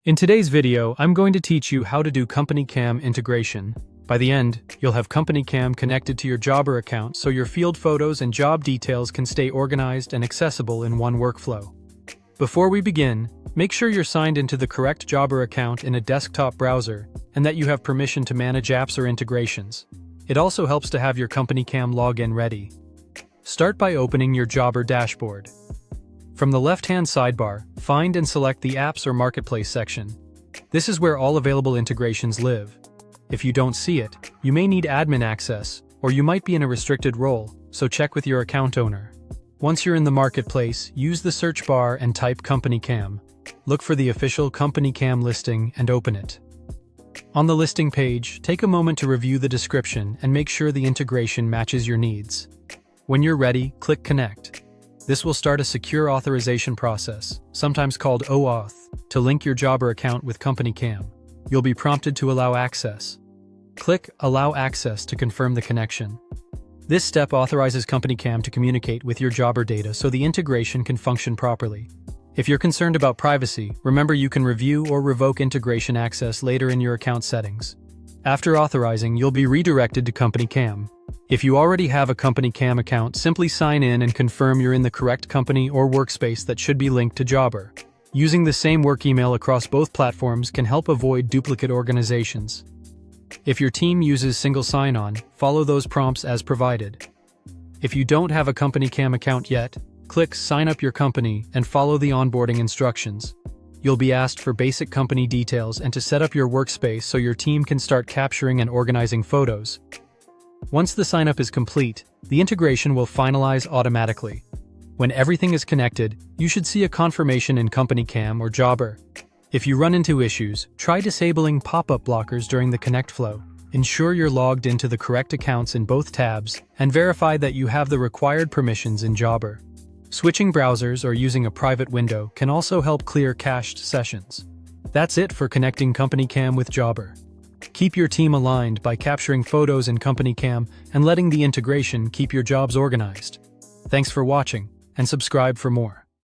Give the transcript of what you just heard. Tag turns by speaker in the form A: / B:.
A: In today's video, I'm going to teach you how to do CompanyCam integration. By the end, you'll have CompanyCam connected to your Jobber account so your field photos and job details can stay organized and accessible in one workflow. Before we begin, make sure you're signed into the correct Jobber account in a desktop browser and that you have permission to manage apps or integrations. It also helps to have your CompanyCam login ready. Start by opening your Jobber dashboard. From the left-hand sidebar, find and select the Apps or Marketplace section. This is where all available integrations live. If you don't see it, you may need admin access, or you might be in a restricted role, so check with your account owner. Once you're in the Marketplace, use the search bar and type CompanyCam. Look for the official CompanyCam listing and open it. On the listing page, take a moment to review the description and make sure the integration matches your needs. When you're ready, click Connect. This will start a secure authorization process, sometimes called OAuth, to link your Jobber account with CompanyCam. You'll be prompted to allow access. Click Allow Access to confirm the connection. This step authorizes CompanyCam to communicate with your Jobber data so the integration can function properly. If you're concerned about privacy, remember you can review or revoke integration access later in your account settings. After authorizing, you'll be redirected to CompanyCam. If you already have a CompanyCam account, simply sign in and confirm you're in the correct company or workspace that should be linked to Jobber. Using the same work email across both platforms can help avoid duplicate organizations. If your team uses single sign-on, follow those prompts as provided. If you don't have a CompanyCam account yet, click Sign Up Your Company and follow the onboarding instructions. You'll be asked for basic company details and to set up your workspace so your team can start capturing and organizing photos. Once the sign-up is complete, the integration will finalize automatically. When everything is connected, you should see a confirmation in CompanyCam or Jobber. If you run into issues, try disabling pop-up blockers during the connect flow. Ensure you're logged into the correct accounts in both tabs, and verify that you have the required permissions in Jobber. Switching browsers or using a private window can also help clear cached sessions. That's it for connecting CompanyCam with Jobber. Keep your team aligned by capturing photos in CompanyCam and letting the integration keep your jobs organized. Thanks for watching, and subscribe for more.